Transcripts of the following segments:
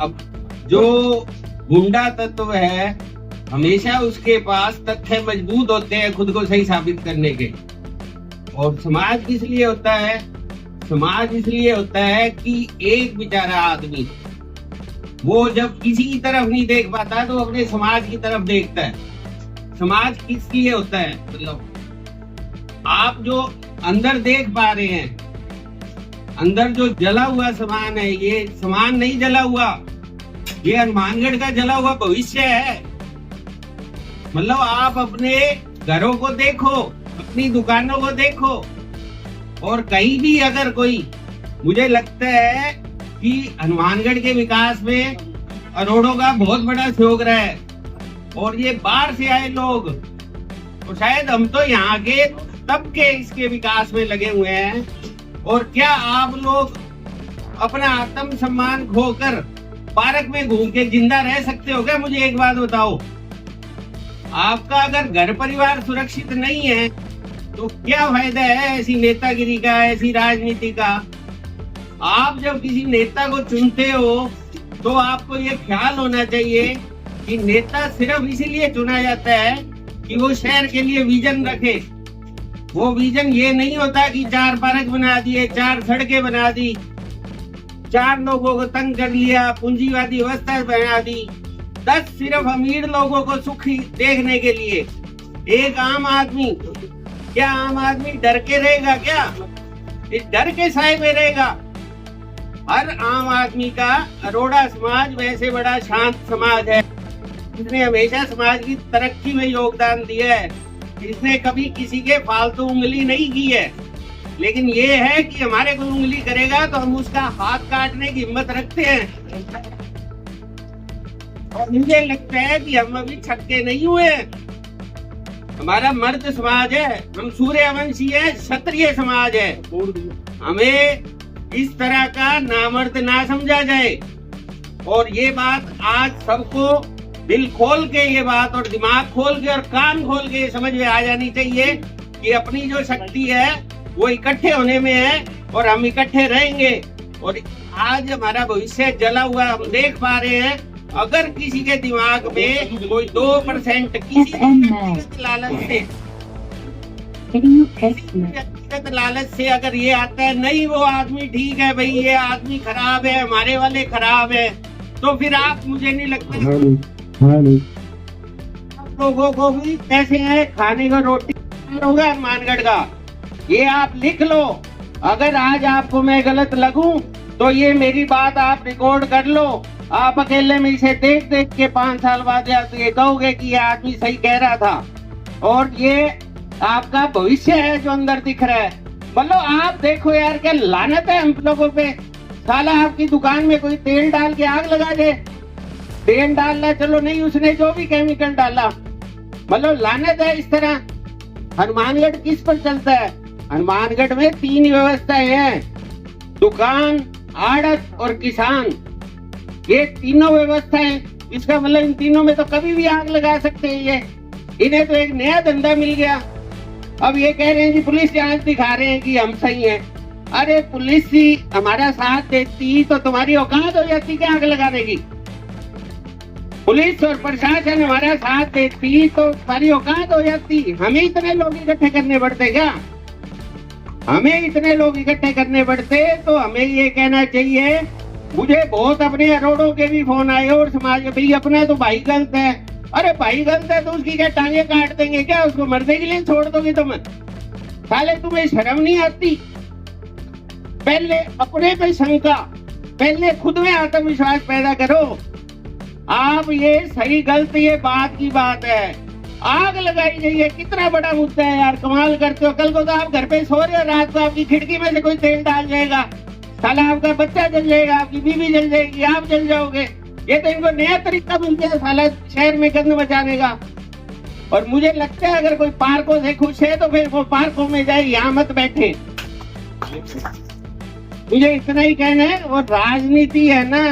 अब जो गुंडा तत्व है हमेशा उसके पास तथ्य मजबूत होते हैं खुद को सही साबित करने के। और समाज किस लिए होता है? समाज इसलिए होता है कि एक बेचारा आदमी वो जब किसी की तरफ नहीं देख पाता तो अपने समाज की तरफ देखता है। समाज किस लिए होता है? मतलब आप जो अंदर देख पा रहे हैं, अंदर जो जला हुआ सामान है, ये सामान नहीं जला हुआ, ये हनुमानगढ़ का जला हुआ भविष्य है। मतलब आप अपने घरों को देखो, अपनी दुकानों को देखो, और कहीं भी अगर कोई, मुझे लगता है कि हनुमानगढ़ के विकास में अरोड़ों का बहुत बड़ा सहयोग रहा है। और ये बाहर से आए लोग, तो शायद हम तो यहाँ के तबके इसके विकास में लगे हुए हैं। और क्या आप लोग अपना आत्म सम्मान खोकर पार्क में घूम के जिंदा रह सकते हो क्या? मुझे एक बात बताओ, आपका अगर घर परिवार सुरक्षित नहीं है तो क्या फायदा है ऐसी नेतागिरी का, ऐसी राजनीति का? आप जब किसी नेता को चुनते हो तो आपको ये ख्याल होना चाहिए कि नेता सिर्फ इसीलिए चुना जाता है कि वो शहर के लिए विजन रखे। वो विजन ये नहीं होता कि 4 पार्क बना दिए, 4 सड़कें बना दी, 4 लोगों को तंग कर लिया, पूंजीवादी व्यवस्था बना दी, 10 सिर्फ अमीर लोगों को सुखी देखने के लिए। एक आम आदमी, क्या आम आदमी डर के रहेगा क्या? इस डर के साए में रहेगा? हर आम आदमी का अरोड़ा समाज वैसे बड़ा शांत समाज है, इसने हमेशा समाज की तरक्की में योगदान दिया है, इसने कभी किसी के फालतू उंगली नहीं की है। लेकिन ये है कि हमारे को उंगली करेगा तो हम उसका हाथ काटने की हिम्मत रखते हैं। और मुझे लगता है कि हम अभी छक्के नहीं हुए। हमारा मर्द समाज है, हम सूर्यवंशी है, क्षत्रिय समाज है। हमें इस तरह का नामर्द ना समझा जाए। और ये बात आज सबको दिल खोल के ये बात, और दिमाग खोल के और कान खोल के समझ में आ जानी चाहिए कि अपनी जो शक्ति है वो इकट्ठे होने में है, और हम इकट्ठे रहेंगे। और आज हमारा भविष्य जला हुआ हम देख पा रहे हैं। अगर किसी के दिमाग में कोई 2% किसी व्यक्तिगत लालच से अगर ये आता है, नहीं वो आदमी ठीक है भाई, ये आदमी खराब है, हमारे वाले खराब है, तो फिर आप, मुझे नहीं लगता आप लोगों को भी कैसे है खाने का रोटी होगा हनुमानगढ़ का, ये आप लिख लो। अगर आज आपको मैं गलत लगूं तो ये मेरी बात आप रिकॉर्ड कर लो। आप अकेले में इसे देख देख के 5 साल बाद ये कहोगे कि ये आदमी सही कह रहा था। और ये आपका भविष्य है जो अंदर दिख रहा है। मतलब आप देखो यार, क्या लानत है हम लोगों पे। साला आपकी दुकान में कोई तेल डाल के आग लगा दे, तेल डालना चलो नहीं, उसने जो भी केमिकल डाला, मतलब लानत है इस तरह। हनुमानगढ़ किस पर चलता है? हनुमानगढ़ में 3 व्यवस्थाएं हैं, दुकान, आड़त और किसान। ये तीनों व्यवस्थाएं, इसका मतलब इन तीनों में तो कभी भी आग लगा सकते हैं ये। इन्हें तो एक नया धंधा मिल गया। अब ये कह रहे हैं कि पुलिस जांच दिखा रहे हैं कि हम सही हैं। अरे पुलिस ही हमारा साथ देती तो तुम्हारी औकात हो जाती क्या आग लगाने की? पुलिस और प्रशासन हमारा साथ देती तो तुम्हारी औकात हो जाती। हमें इतने लोग इकट्ठे करने पड़ते क्या? हमें इतने लोग इकट्ठे करने पड़ते तो हमें ये कहना चाहिए। मुझे बहुत अपने अरोड़ों के भी फोन आए और समाज में, भाई अपना तो भाई गलत है। अरे भाई गलत है तो उसकी क्या टांगे काट देंगे क्या? उसको मरने के लिए छोड़ दोगे तुम? साले तुम्हें शर्म नहीं आती? पहले अपने पे शंका, पहले खुद में आत्मविश्वास पैदा करो। आप ये सही गलत ये बात की बात है। आग लगाई गई है, कितना बड़ा मुद्दा है यार, कमाल करते हो। कल को तो आप घर पे सो रहे हो, रात को आपकी खिड़की में से कोई तेल डाल जाएगा, साला आपका बच्चा जल जाएगा, आपकी बीवी जल जाएगी, आप जल जाओगे। ये तो इनको नया तरीका मिल गया साला शहर में गंद मचाने का। और मुझे लगता है अगर कोई पार्कों से खुश है तो फिर वो पार्कों में जाए, यहाँ मत बैठे। मुझे इतना ही कहना है। और राजनीति है ना,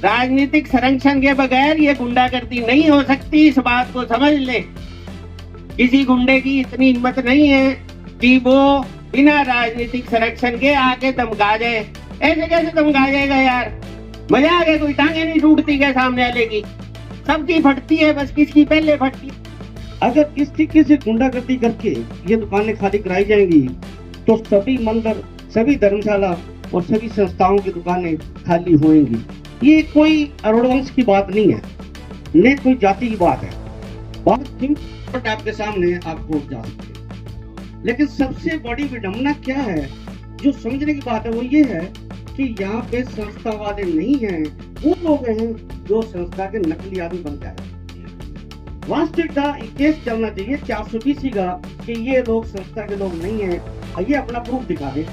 राजनीतिक संरक्षण के बगैर ये गुंडागर्दी नहीं हो सकती, इस बात को समझ ले। किसी गुंडे की इतनी हिम्मत नहीं है कि वो बिना राजनीतिक संरक्षण के आके धमका जाए। ऐसे कैसे धमका जाएगा यार? मजा आ गया, कोई टांगे नहीं टूटती क्या सामने वाले की, सबकी फटती है, बस किसकी पहले फटती। अगर इस तरीके से गुंडागर्दी करके ये दुकानें खाली कराई जाएंगी तो सभी मंदिर, सभी धर्मशाला और सभी संस्थाओं की दुकानें खाली होंगी। ये कोई अरुणवंश की बात नहीं है, न कोई जाति की बात है। बात सिंपल आपके सामने आपको जा सकती है। लेकिन सबसे बड़ी विडंबना क्या है, जो समझने की बात है वो ये है कि यहाँ पे संस्था वाले नहीं हैं, वो लोग हैं जो संस्था के नकली आदमी बन जाए। वास्तविकता केस चलना चाहिए 420 का कि ये लोग संस्था के लोग नहीं हैं, ये अपना प्रूफ दिखा दे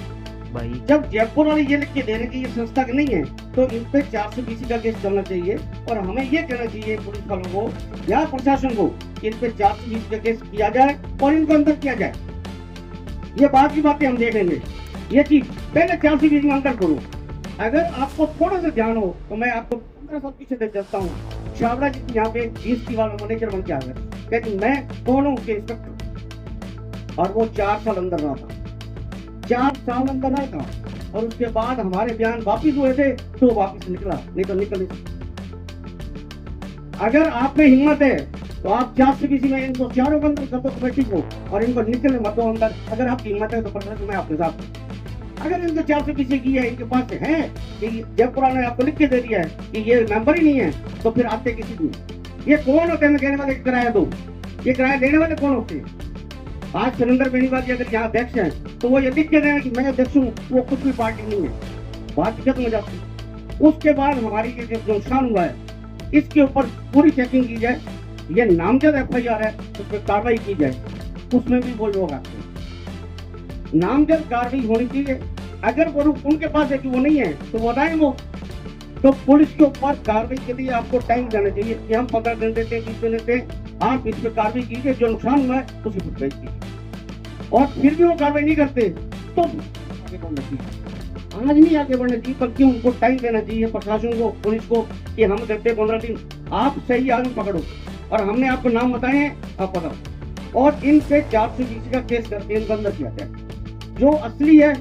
भाई। जब जयपुर वाले ये लिख के दे रहे कि ये संस्था के नहीं है तो इन पे 420 का केस चलना चाहिए और हमें ये कहना चाहिए पुलिस वालों को या प्रशासन को इन पे 420 का केस किया जाए और इनको अंदर किया जाए। ये बात की बातें हम देखेंगे, ये चीज पहले 420 में अंदर करो। अगर आपको थोड़ा सा ध्यान हो तो मैं आपको 15 साल पीछे देख जाता हूँ। छावड़ा जी यहाँ पे 20 की वाला मैनेजर बन के आ गए, कहते मैं कौन हूँ के इंस्पेक्टर, और वो 4 साल अंदर रहा था, 4 साल अंदर रहा था। और उसके बाद हमारे बयान वापिस हुए थे तो वापिस निकला, नहीं तो निकल नहीं। अगर आप में हिम्मत है तो आप 420 में इनको चारों अंदर कर दो कमेटी को और इनको निकलने मत दो अंदर। अगर आपकी हिम्मत है तो प्रशासन मैं आपके साथ हूं। अगर इनको 420 की है, इनके पास है कि जयपुर ने आपको लिख के दे दिया है कि ये मेंबर ही नहीं है, तो फिर आते किसी को। ये कौन होते हैं कहने वाले किराया दो, ये किराया देने वाले कौन होते हैं? आज सुरेंद्र बेनीवाल जी अगर यहाँ अध्यक्ष हैं तो वो ये लिख के दें कि मैं अध्यक्ष हूँ, वो कुछ भी पार्टी नहीं है, बात खत्म हो जाती है। उसके बाद हमारी ये जो नुकसान हुआ है इसके ऊपर पूरी चेकिंग की जाए, ये नामजद FIR है उस पर कार्रवाई की जाए, उसमें भी वो लोग आते हैं, नामजद कार्रवाई होनी चाहिए। अगर वो उनके पास है कि वो नहीं है तो बताएं वो, तो पुलिस के ऊपर कार्रवाई के लिए आपको टाइम देना चाहिए कि हम 15 दिन देते हैं, 20 दिन देते हैं, आप इस पर कार्रवाई कीजिए, जो नुकसान हुआ है उसी पर कीजिए। और फिर भी वो कार्रवाई नहीं करते तो आगे बढ़ना चाहिए, आज नहीं आगे बढ़ना चाहिए, बल्कि उनको टाइम देना चाहिए प्रशासन को, पुलिस को, कि हम देते 15 दिन, आप सही आदमी पकड़ो और हमने आपको नाम बताए हैं आप पकड़ो और इन पे 420 का केस करके इनको अंदर किया जाए। जो असली है,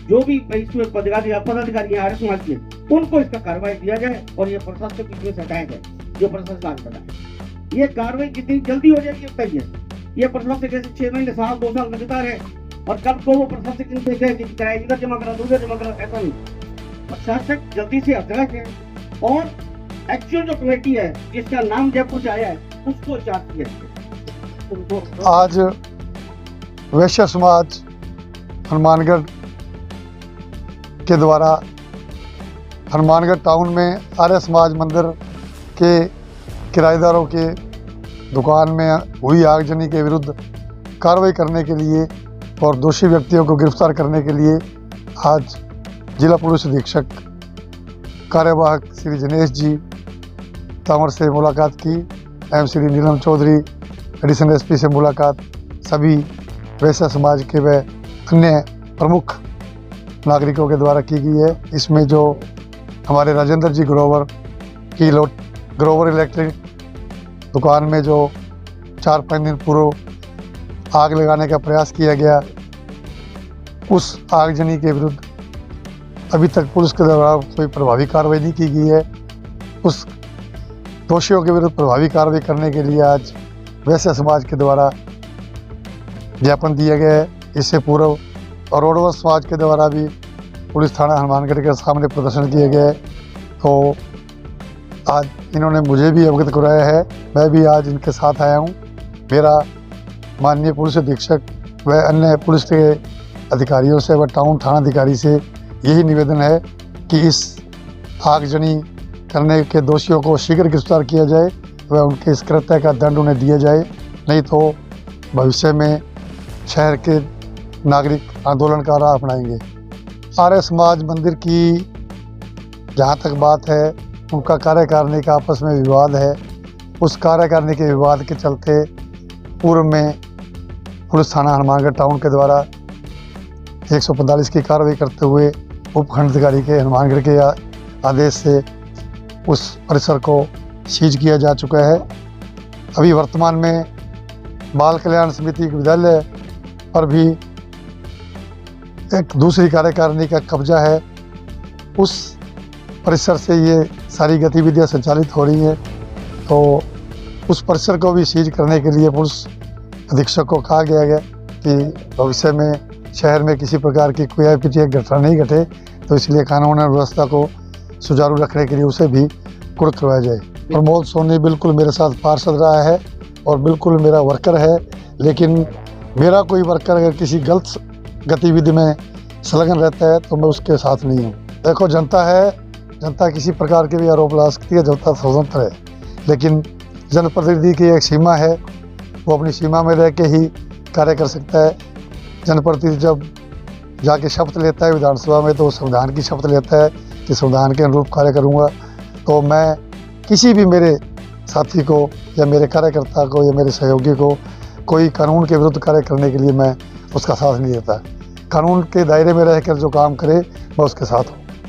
जो भी इसमें पदाधिकारी आर्य समाज के, उनको इसका कार्रवाई दिया जाए और ये प्रशासन की से हटाया जाए, जो प्रशासन आज बताए। ये कार्रवाई जितनी जल्दी हो जाएगी उतना ही है। ये प्रशासन जैसे 6 महीने, साल, 2 साल लगातार है और कल को वो प्रशासन देखे कि किराया इधर जमा करा, उधर जमा करा, ऐसा नहीं। प्रशासक जल्दी से अदालत है और एक्चुअल जो कमेटी है जिसका नाम जयपुर से आया है उसको चार्ज किया। आज वैश्य समाज हनुमानगढ़ के द्वारा हनुमानगढ़ टाउन में आर्य समाज मंदिर के किराएदारों के दुकान में हुई आगजनी के विरुद्ध कार्रवाई करने के लिए और दोषी व्यक्तियों को गिरफ्तार करने के लिए आज जिला पुलिस अधीक्षक कार्यवाहक श्री जनेश जी तंवर से मुलाकात की, एवं श्री नीलम चौधरी एडिशनल SP से मुलाकात, सभी वैश्य समाज के व अन्य प्रमुख नागरिकों के द्वारा की गई है। इसमें जो हमारे राजेंद्र जी ग्रोवर की ग्रोवर इलेक्ट्रिक दुकान में जो 4-5 दिन पूर्व आग लगाने का प्रयास किया गया, उस आगजनी के विरुद्ध अभी तक पुलिस के द्वारा कोई प्रभावी कार्रवाई नहीं की गई है। उस दोषियों के विरुद्ध प्रभावी कार्रवाई करने के लिए आज वैश्य समाज के द्वारा ज्ञापन दिया गया है। इससे पूर्व अरोड़वा समाज के द्वारा भी पुलिस थाना हनुमानगढ़ के सामने प्रदर्शन किया गया है। तो आज इन्होंने मुझे भी अवगत कराया है, मैं भी आज इनके साथ आया हूँ। मेरा माननीय पुलिस अधीक्षक व अन्य पुलिस के अधिकारियों से व टाउन थाना अधिकारी से यही निवेदन है कि इस आगजनी करने के दोषियों को शीघ्र गिरफ्तार किया जाए व उनके इस कृत्य का दंड उन्हें दिया जाए, नहीं तो भविष्य में शहर के नागरिक आंदोलन का राह अपनाएंगे। आर्य समाज मंदिर की जहाँ तक बात है, उनका कार्यकारिणी का आपस में विवाद है। उस कार्यकारिणी के विवाद के चलते पूर्व में पुलिस थाना हनुमानगढ़ टाउन के द्वारा 145 की कार्रवाई करते हुए उपखंड अधिकारी के हनुमानगढ़ के आदेश से उस परिसर को सीज किया जा चुका है। अभी वर्तमान में बाल कल्याण समिति विद्यालय पर भी एक दूसरी कार्यकारिणी का कब्जा है। उस परिसर से ये सारी गतिविधियां संचालित हो रही हैं, तो उस परिसर को भी सीज करने के लिए पुलिस अधीक्षक को कहा गया है कि भविष्य में शहर में किसी प्रकार की कोई अप्रीतिक घटना नहीं घटे, तो इसलिए कानून और व्यवस्था को सुचारू रखने के लिए उसे भी कुर्क करवाया जाए। प्रमोद सोनी बिल्कुल मेरे साथ पार्षद रहा है और बिल्कुल मेरा वर्कर है, लेकिन मेरा कोई वर्कर अगर किसी गलत गतिविधि में संलग्न रहता है तो मैं उसके साथ नहीं हूँ। देखो, जनता है, जनता किसी प्रकार के भी आरोप ला सकती है, जनता स्वतंत्र है, लेकिन जनप्रतिनिधि की एक सीमा है, वो अपनी सीमा में रह के ही कार्य कर सकता है। जनप्रतिनिधि जब जाके शपथ लेता है विधानसभा में, तो संविधान की शपथ लेता है कि संविधान के अनुरूप कार्य करूँगा। तो मैं किसी भी मेरे साथी को या मेरे कार्यकर्ता को या मेरे सहयोगी को कोई कानून के विरुद्ध कार्य करने के लिए मैं उसका साथ नहीं देता। कानून के दायरे में रहकर जो काम करे मैं उसके साथ हूँ।